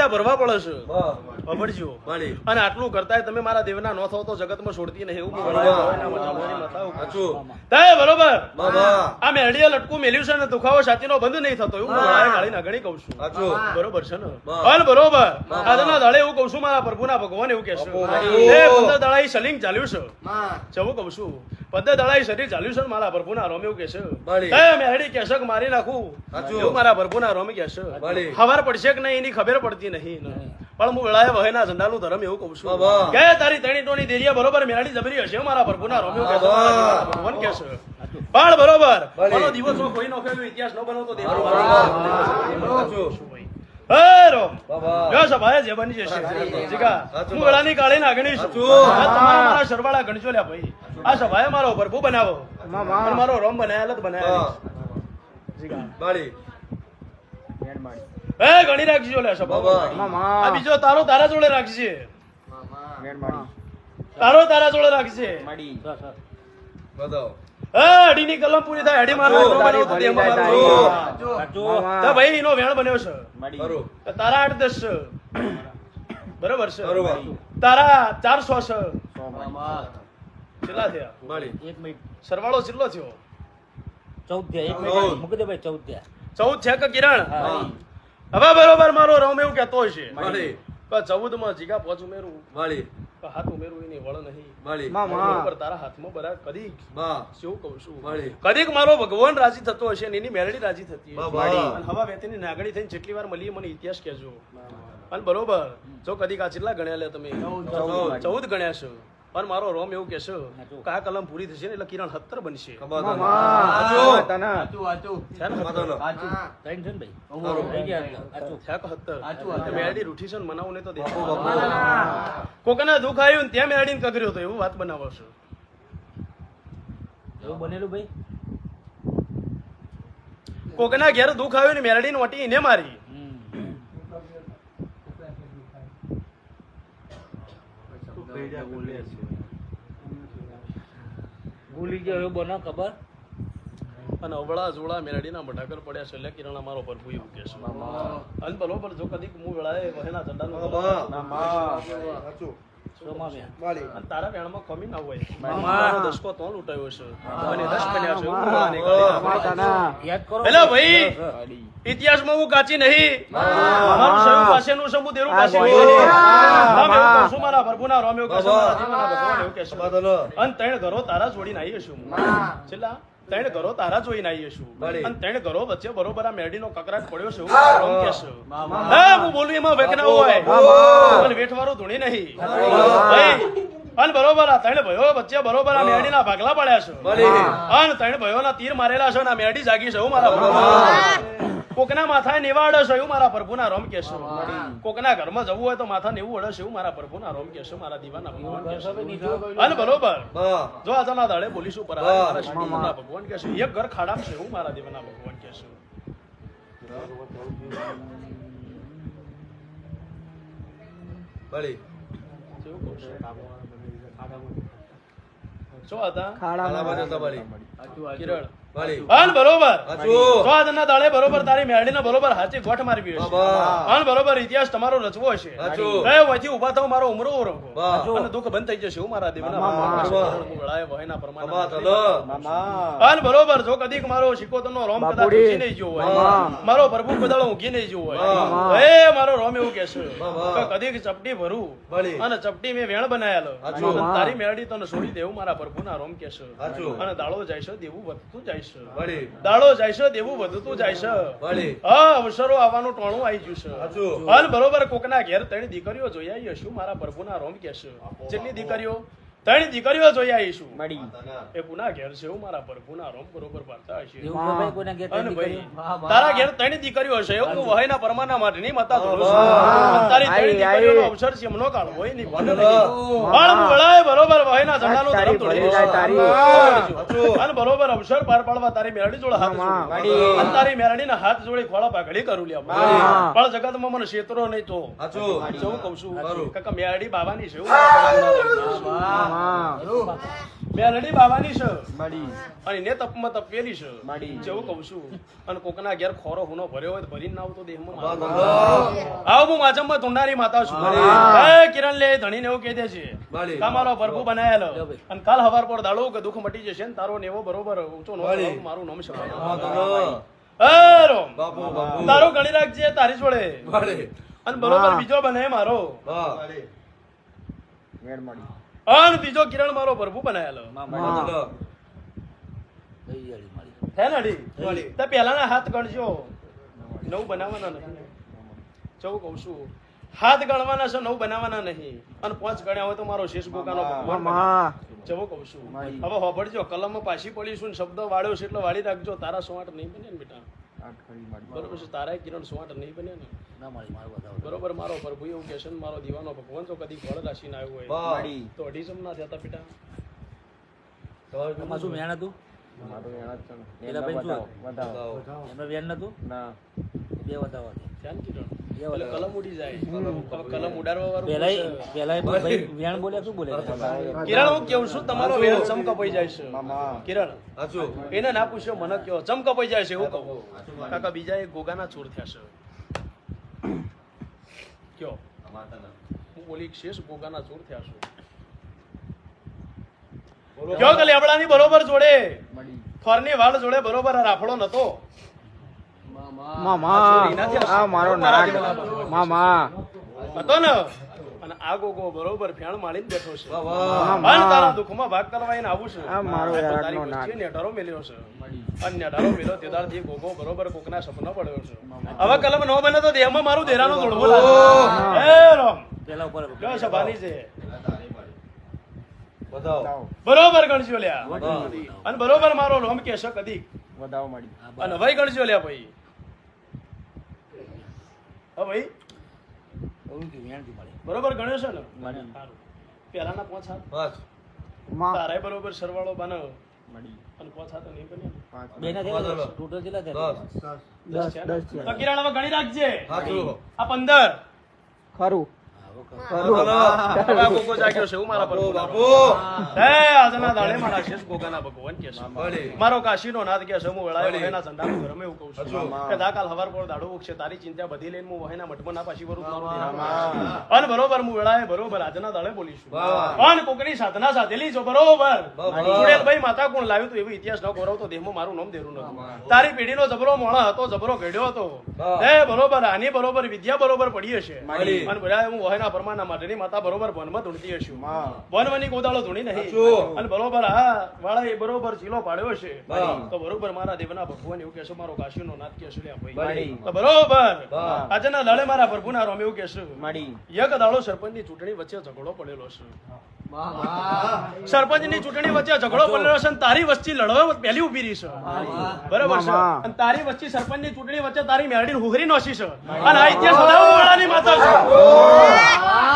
રૂપિયા ભરવા પડે છે ખબરજો અને આટલું કરતા તમે મારા દેવના ન થો તો જગતમાં છોડતી નહીં એવું બરોબર આ મેરડીએ લટકું મેલ્યું છે ને દુખાવો છાતીનો બંધ નહીં થતો એવું ગાળીને આગળ કહું છું બરોબર છે ને પણ બરોબર આજના દાડે એવું કહું છું મારા પ્રભુના ભગવાન એવું કહેશે 15 દાડા સલિંગ ચાલ્યું છે જવું કહું છું 15 દાડા શરીર ચાલ્યું છે મારા પ્રભુના રોમ એવું કહેશે મેરડી કહેશે કે મારી નાખું એવું મારા પ્રભુના રોમ કહેશે ખબર પડશે કે નહીં એની ખબર પડતી નહીં પણ હું વેળાએ વહેના ઝંડાનું ધર્મ એવું કહું છું કે તારી તણી ટોની દેરિયા બરોબર મેરાડી જબરી હશે મારા પ્રભુના રોમ એવું કહેશે ભગવાન કહેશે પણ બરોબર બોલો દિવસો કોઈ નો ખેલો ઇતિહાસ ન બનવતો દેવ જે બની જશે હું વેળાની કાળી ના ગણીશ તમારા મારા સરવાળા ગણજો લ્યા ભાઈ આ સભાએ મારો પ્રભુ બનાવો મારો રોમ બનાયેલ જ બનાયેલ ગણી રાખજો લે આ બીજો તારો તારા જોડે રાખજે તારા જોડે રાખજે અડીની કલમ પૂરી થાય અડી મારવા ભાઈ એનો વેણ બન્યો છે તારા 8-10 બરોબર છે તારા 400 છે કેટલા થયા 1 મિનિટ સરવાળો કેટલો થયો 14 થયા 1 મિનિટ મૂકી દે ભાઈ 14 છે કે કિરણ હવે બરોબર મારો રોમ એવું કહેતો હશે 14 માં જીગા 5 ઉમેરું હાથ ઉમેરું એની વળ નહીં બરોબર તારા હાથમાં બરાબર કદીક શું કહું છું કદીક મારો ભગવાન રાજી થતો હશે એની મેરડી રાજી થતી હવા વેતીની નાગણી થઈને જેટલી વાર મળી મને ઇતિહાસ કહેજો અને બરોબર જો કદીક આ કેટલા ગણ્યા લે તમે 14 ગણ્યા છો પણ મારો રોમ એવું કહેશે કે આ કલમ પૂરી થશે ને એટલે કિરણ 17 બનશે મનાવું ને તો કોકના દુઃખ આવ્યું ત્યાં મેળડીને કગર્યો હતો એવું વાત બનાવો છો એવું બનેલું ભાઈ કોકના ઘેર દુઃખ આવ્યું ને મેળડીને વટી એને મારી ભૂલી ગયો એવું બનો ખબર અને અવળા જોડા મેરડીના મઢાકર પડ્યા છે એટલે કિરણ અમારો પ્રભુ એવું કે છે અને બરોબર જો કદીક હું વેળાએ વહેના ઝંડાનું તારા વેણમાં કમી ના હોય દસકો તો લૂંટાયો છે અને 10 બન્યા છે એટલે ભાઈ ઇતિહાસમાં હું કાચી નહીં મારું સયું પાસેનું સમૂહ દેરું પાસે મારા પ્રભુના રોમ એવું કહેશે મારા જીવનના ભગવાન એવું કહેશે અને 3 ઘરો તારા જોડીને આવી હશું છેલ્લા 3 ઘરો તારા જોઈને આવી હશું અને 3 ઘરો વચ્ચે બરોબર આ મેરડીનો કકરાટ પડ્યો છે એવું રોમ કહેશે હું બોલું એમાં વેકના હોય અને વેઠવાળું ધૂણી નહીં ભાઈ અને બરોબર આ 3 ભાઈઓ વચ્ચે બરોબર આ મેરડીના ભાગલા પડ્યા છે અને 3 ભાઈઓના તીર મારેલા છે અને આ મેરડી જાગી છે એવું મારા કોકના માથા નિવાડે છે એવું મારા પ્રભુના રોમ કહેશે કોકના ઘરમાં જવું હોય તો માથા નેવું વડે છે એવું મારા પ્રભુના રોમ કહેશે મારા દીવાના ભગવાન કહેશે અને બરોબર જો આજના દાડે બોલીશું પર મારા શ્રીના ભગવાન કહેશે એક ઘર ખાડામ છે એવું મારા દીવાના ભગવાન કહેશે ભલે શું હતા કિરણ અન બરોબર સ્વાદના દાડે બરોબર તારી મેરડીને બરોબર હાચી ગોઠ મારવી હશે અન બરોબર ઇતિહાસ તમારો રચવો હશે રે વથી ઊભા થાવ મારો ઉમરો રોકો અને દુઃખ બંધ થઈ જશે હું મારા દેવના ગળાએ વહેના પ્રમાણે અન બરોબર જો કદીક મારો શિકોતરનો રોમ કદાચ ઊંચી નહીં ગયો હોય મારો પ્રભુ કદાળો ઊંઘી નહીં ગયો હોય એ મારો રોમ એવું કહેશે કે કદીક ચપટી ભરું અને ચપટી મેં વેણ બનાયેલો તારી મેરડી તને છોડી દેવું મારા પ્રભુના રોમ કહેશે અને દાળો જાય છે દેવું વધતું જાય દાડો જાય છે દેવું વધતું જાય છે અવસરો આવવાનું ટોણું આવી ગયું છે બરોબર કોકના ઘેર 3 દીકરીઓ જોઈ આવી હશું મારા પ્રભુના રોમ કહેશે જેટલી દીકરીઓ 3 દીકરીઓ જોઈ આવીશું એ પુના ઘેર છે એવું મારા પ્રભુના રોમ બરોબર વાર્તા હશે તારા ઘેર 3 દીકરીઓ હશે એવું હું વહાઈના પરમાના માટે નહીં મતા દોડું તારી 3 દીકરીઓનો અવસર છે એમનો કાળ હોય નહીં પણ હું વળાય બરોબર વહાઈના ઝંડાનો ધર્મ તોડી અને બરોબર અવસર પાર પાડવા તારી મેરડી જોડે હાથ જોડી અને તારી મેરડીના હાથ જોડી ખોળા પાઘડી કરું લ્યા પણ જગતમાં મને ક્ષેત્રો નહીં તો હું કહું છું કાકા મેરડી બાવાની છે એવું મેલડી બાવાની છે માડી અને ને તપમાં તપેલી છે માડી જેવું કહું છું અને કોકના ઘેર ખોરો હુનો ભર્યો હોય તો ભરીને ના આવતો દેહમાં આવો હું માચમમાં તુંડારી માતા છું એ કિરણ લે ધણીને એવું કહી દે છે તમારો પ્રભુ બનાયેલો અને કાલ હવાર પર દાડો કે દુઃખ મટી જશે ને તારો નેવો બરોબર ઊંચો નો મારું નામ છે તારો ગણી રાખજે તારી જોડે અને બરોબર બીજો બને મારો અને બીજો કિરણ મારો પ્રભુ બનાયેલો હે ને અડી તો પેલાના હાથ ગણજો નવું બનાવવાના નહીં ચૌ કહું છું હાથ ગણવાના છે નવું બનાવવાના નહીં અને 5 ગણ્યા હોય તો મારો શેષ ગોગાનો ભગવાન જવો કહું છું હવે હોભળજો કલમમાં પાછી પડીશું ને શબ્દ વાળ્યો છે એટલે વાળી રાખજો તારા 108 નહીં બને ને બેટા બરોબર છે તારા કિરણ 108 નહીં બને ને બરોબર મારો પ્રભુ એવું કે છે મારો દીવાનો ભગવાન જો કદી ફળ રાશિ ના આવ્યો હોય તો 2.5 ના થતા બેટા તમારું શું વેણ હતું પેલા ભાઈ શું એમનો વેણ નતું બે વધાવો ધ્યાન કિરણ એટલે કલમ ઉડી જાય કલમ ઉડાડવા વાળું પેલા ભાઈ વેણ બોલ્યા શું બોલે કિરણ હું કેવું છું તમારો વેણ ચમ કપાઈ જાય છે કિરણ એને ના પૂછ્યો મને કયો ચમ કપાઈ જાય છે એવું કહું કાકા બીજા એક ગોગાના ચોર થયા છે કયો હું બોલી શેષ ગોગાના ચોર થયા છું કયો કે લેબડાની બરોબર જોડે ફરની વાળ જોડે બરોબર આ રાફડો નતો હતો ને અને આ ગોગો બરોબર ફેણ માળીને બેઠો છે અને તારા દુઃખમાં ભાગ કરવા એને આવું છે તારી વચ્ચે નેટારો મેલ્યો છે અને નેટારો મેલ્યો તે દાડથી ગોગો બરોબર કોકના સપના પડ્યો છે હવે કલમ ન બને તો દેહમાં મારું દેરાનો દોડવો લાગે હે રામ પેલા ઉપર કયો સભાની છે બરોબર ગણજો લ્યા અને બરોબર મારો રોમ કે છે કદી અને હવે ગણજો લ્યા ભાઈ હા ભાઈ બરોબર ગણ્યો છે ને પેલાના 5 હાથ તારાય બરોબર સરવાળો બનાવ અને 5 હાથ નહીં બન્યા બે ના ટોટલ કેટલા થયા 10 તો કિરણ હવે ગણી રાખજે આ 15 ખરું ગોગો જાગ્યો છે હું મારા પ્રભુ હે આજના દાડે મારા શેષ ગોગાના ભગવાન કે છે મારો કાશીનો નાથ કે છે હું વેળાએ વહેના ઝંડાનું ઘરમે એવું કહું છું કે દાકાલ હવાર પર દાડો ઉગશે તારી ચિંતા બધી લઈને હું વહેના મઠમાં ના પાછી વરું મારું અને બરોબર હું વેળાએ બરોબર આજના દાડે બોલીશું અને કોકની સાધના સાધેલી છો બરોબર જોડેલ ભાઈ માતા કોણ લાવ્યું તો એવું ઇતિહાસ ન ગોરવતો દેહમાં મારું નામ દેરું નતું તારી પેઢીનો જબરો મોણા હતો જબરો ઘડ્યો હતો હે બરોબર આની બરોબર વિદ્યા બરોબર પડી હશે અને બધા હું વહેના પરમાના માટેની માતા બરોબર વનમાં ધૂણતી હશું વનવની ગોદાળો ધૂણી નહીં અને બરોબર આ વાળા એ બરોબર ચીલો પાડ્યો છે તો બરોબર મારા દેવના ભગવાન એવું કહેશે મારો કાશીનો નાથ કહેશે ભાઈ તો બરોબર આજના દાડે મારા પ્રભુના રોમ એવું કહેશે એક દાડો સરપંચની ચૂંટણી વચ્ચે ઝઘડો પડેલો છે સરપંચની ચૂંટણી વચ્ચે ઝઘડો પડેલો છે અને તારી વસ્તી લડવા પહેલી ઉભી રહી છે બરોબર છે અને તારી વસ્તી સરપંચની ચૂંટણી વચ્ચે તારી મેરડી હુહરી નોસી છે અને આ ઇતિહાસ વાળાની માતા છે